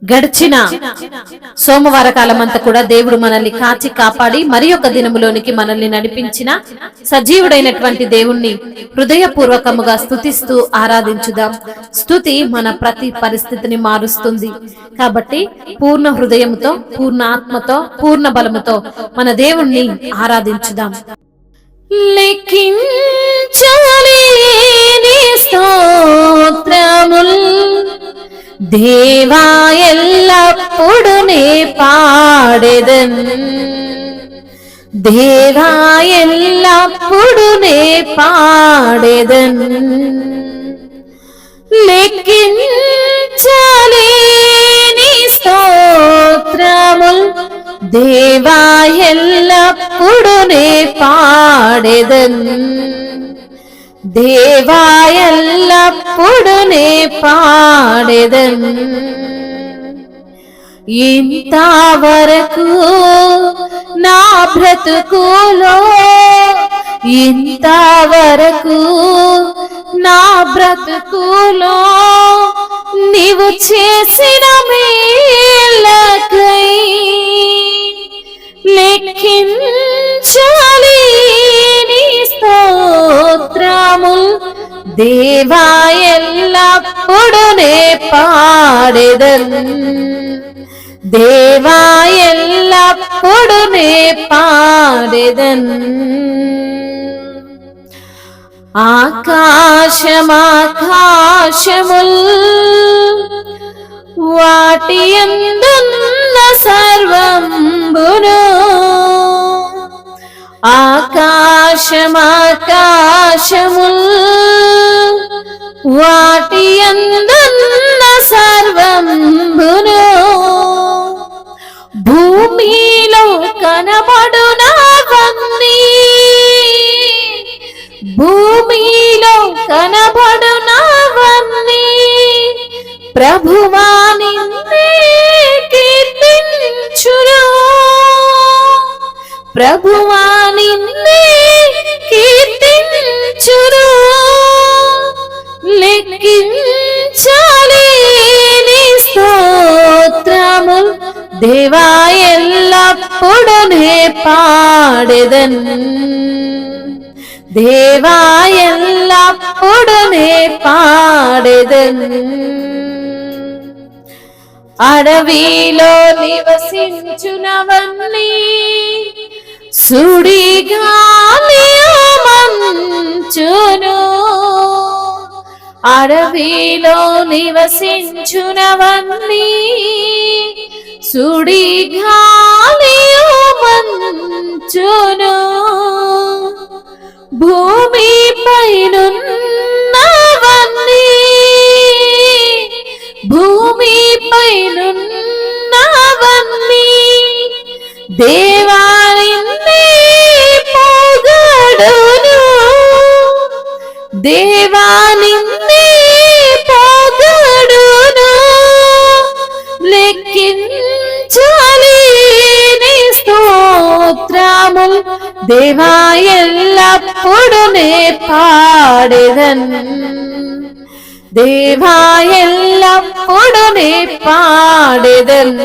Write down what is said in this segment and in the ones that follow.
గడిచిన సోమవార కాలమంతా కూడా దేవుడు మనల్ని కాచి కాపాడి మరి ఒక దినములోనికి మనల్ని నడిపించిన సజీవుడైనటువంటి దేవుణ్ణి హృదయపూర్వకముగా స్తుతిస్తూ ఆరాధించుదాం. స్తుతి మన ప్రతి పరిస్థితిని మారుస్తుంది. కాబట్టి పూర్ణ హృదయముతో, పూర్ణ ఆత్మతో, పూర్ణ బలముతో మన దేవుణ్ణి ఆరాధించుదాం. లెక్కించలేని స్తోత్రముల్ దేవా ఎల్లప్పుడు నే పాడెదన్, దేవా ఎల్లప్పుడు నే పాడెదన్. లెక్కించలేని స్తోత్రముల్ దేవా ఎల్లప్పుడు నే పాడెదన్, దేవా ఎల్లప్పుడు నే పాడెదన్. ఇంతవరకు నా బ్రతుకులో, ఇంతవరకు నా బ్రతుకులో నీవు చేసిన మేలకై లెక్కించలేని స్తోత్రముల్ దేవా ఎల్లప్పుడు నే పాడెదన్, దేవా ఎల్లప్పుడు నే పాడెదన్. ఆకాశమాకాశముల్ వాటి యందున్న సర్వంబును, ఆకాశమాకాశముల్ వాటి యందున్న సర్వంబును భూమిలో కనబడునవన్నీ, భూమిలో కనబడునవన్నీ ప్రభువా నిన్నే కీర్తించును, ప్రభువా నిన్నే కీర్తించును. లెక్కించలేని స్తోత్రముల్ దేవా ఎల్లప్పుడు నే పాడెదన్, దేవా ఎల్లప్పుడు నే పాడెదన్. అడవిలో నివసించునవన్నీ సుడిగాలి మంచును, అడవిలో నివసించునవన్నీ సుడిగాలి మంచును భూమి పైనున్నవన్నీ, భూమి పైనున్నవన్నీ దేవా నిన్నే పొగడును, దేవా నిన్నే పొగడును. లెక్కించలేని స్తోత్రముల్ దేవా ఎల్లప్పుడు నే పాడెదన్, దేవా ఎల్లప్పుడు నే పాడెదన్.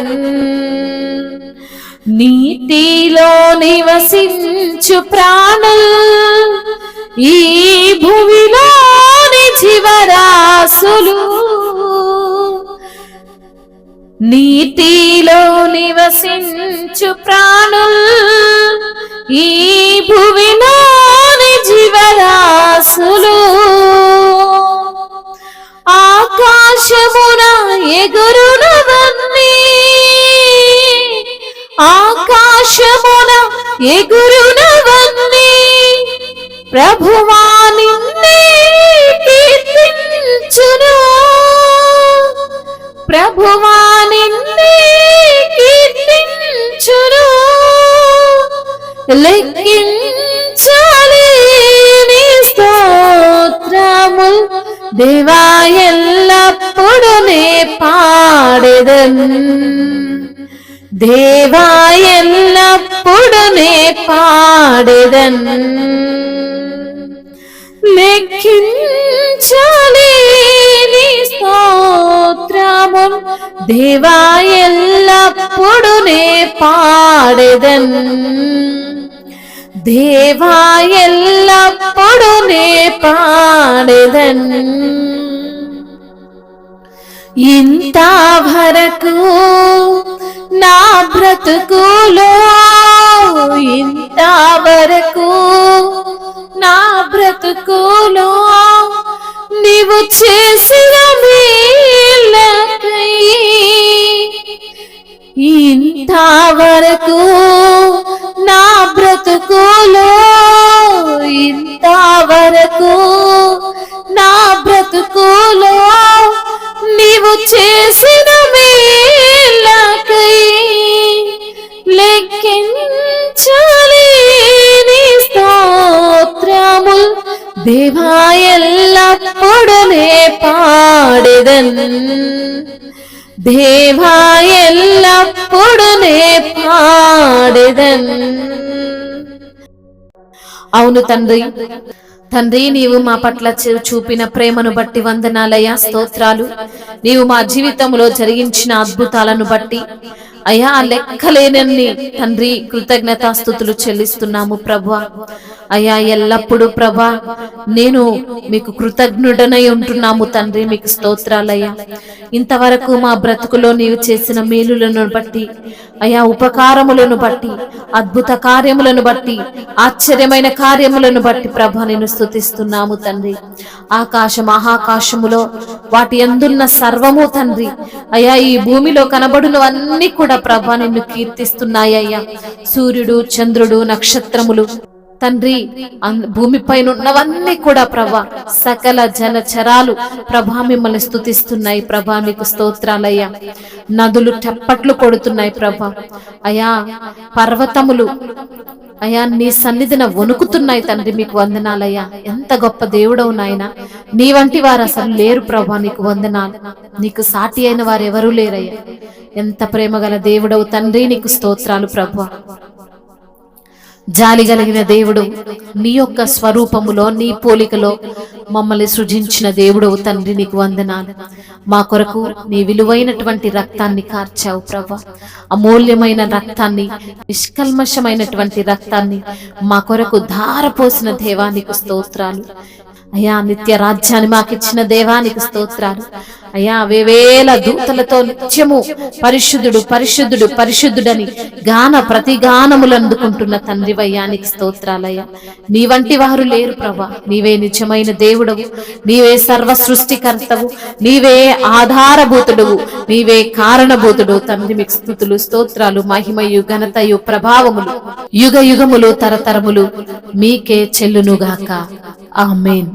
నీటిలో నివసించు ప్రాణుల్ ఈ భూమిలోని జీవరాశులు, నీటిలో నివసించు ప్రాణుల్ ఈ భూమిలోని జీవరాశులు ఆకాశమున ఎగురునవన్నీ, ఆకాశమున ఎగురునవన్నీ ప్రభువా నిన్నే కీర్తించును, ప్రభువా నిన్నే కీర్తించును. లెక్కించలేని స్తోత్రముల్ దేవా ఎల్లప్పుడు నే పాడెదన్, దేవా ఎల్లప్పుడు నే పాడెదన్. లెక్కించలేని స్తోత్రముల్ దేవా ఎల్లప్పుడు నే పాడెదన్, దేవా ఎల్లప్పుడు నే పాడెదన్. ఇంతవరకు నా బ్రతుకులో, ఇంతవరకు నా బ్రతుకులో నీవు చేసిన మేలకై, ఇంతవరకు నా బ్రతుకులో, ఇంతవరకు నా బ్రతుకులో నీవు చేసిన మేలకై లెక్కించలేని స్తోత్రముల్ దేవా ఎల్లప్పుడు నే పాడెదన్, దేవా ఎల్లప్పుడు నే పాడెదన్. అవును తండ్రి, తండ్రి నీవు మా పట్ల చూపిన ప్రేమను బట్టి వందనాలయ్యా, స్తోత్రాలు. నీవు మా జీవితంలో జరిగించిన అద్భుతాలను బట్టి అయ్యా లెక్కలేనన్ని తండ్రి కృతజ్ఞతాస్తుతులు చెల్లిస్తున్నాము ప్రభువా. అయ్యా ఎల్లప్పుడూ ప్రభా నేను మీకు కృతజ్ఞుడనై ఉంటున్నాము తండ్రి, మీకు స్తోత్రాలయ్యా. ఇంతవరకు మా బ్రతుకులో నీవు చేసిన మేలులను బట్టి అయ్యా, ఉపకారములను బట్టి, అద్భుత కార్యములను బట్టి, ఆశ్చర్యమైన కార్యములను బట్టి ప్రభా నేను స్తుతిస్తున్నాము తండ్రి. ఆకాశ మహాకాశములో వాటి యందున్న సర్వము తండ్రి అయ్యా, ఈ భూమిలో కనబడునవన్నీ కూడా ప్రభా నిన్ను కీర్తిస్తున్నాయ్యా. సూర్యుడు, చంద్రుడు, నక్షత్రములు తండ్రి, భూమిపైన ఉన్నవన్నీ కూడా ప్రభా, సకల జలచరాలు ప్రభా మిమ్మల్ని స్తుతిస్తున్నాయి ప్రభా, మీకు స్తోత్రాలయ్యా. నదులు టప్పట్లు కొడుతున్నాయి ప్రభా అయ్యా, పర్వతములు అయ్యా నీ సన్నిధిన వణుకుతున్నాయి తండ్రి, మీకు వందనాలయ్యా. ఎంత గొప్ప దేవుడవు నాయన, నీ వంటి వారు అసలు లేరు ప్రభా, నీకు వందనాలు. నీకు సాటి అయిన వారు ఎవరూ లేరయ్యా. ఎంత ప్రేమ గల దేవుడవు తండ్రి, నీకు స్తోత్రాలు ప్రభా. జాలి కలిగిన దేవుడు, నీ యొక్క స్వరూపములో నీ పోలికలో మమ్మల్ని సృజించిన దేవుడవు తండ్రి, నీకు వందనాలు. మా కొరకు నీ విలువైనటువంటి రక్తాన్ని కార్చావు ప్రభా, అమూల్యమైన రక్తాన్ని, నిష్కల్మషమైనటువంటి రక్తాన్ని మా కొరకు ధారపోసిన దేవానికి స్తోత్రాలు అయ్యా. నిత్య రాజ్యాన్ని మాకిచ్చిన దేవానికి స్తోత్రాలు అయ్యా. వేవేల దూతలతో నిత్యము పరిశుద్ధుడు పరిశుద్ధుడు పరిశుద్ధుడని గాన ప్రతిగానములు అందుకుంటున్న తండ్రి వయ్యానికి స్తోత్రాలయ్యా. నీ వంటి వారు లేరు ప్రభా, నీవే నిజమైన దేవుడవు, నీవే సర్వ సృష్టికర్తవు, నీవే ఆధారభూతుడువు, నీవే కారణభూతుడు తండ్రి. మీకు స్తుతులు, స్తోత్రాలు, మహిమయు ఘనతయు ప్రభావములు యుగ యుగములు తరతరములు మీకే చెల్లునుగాక. ఆమేన్.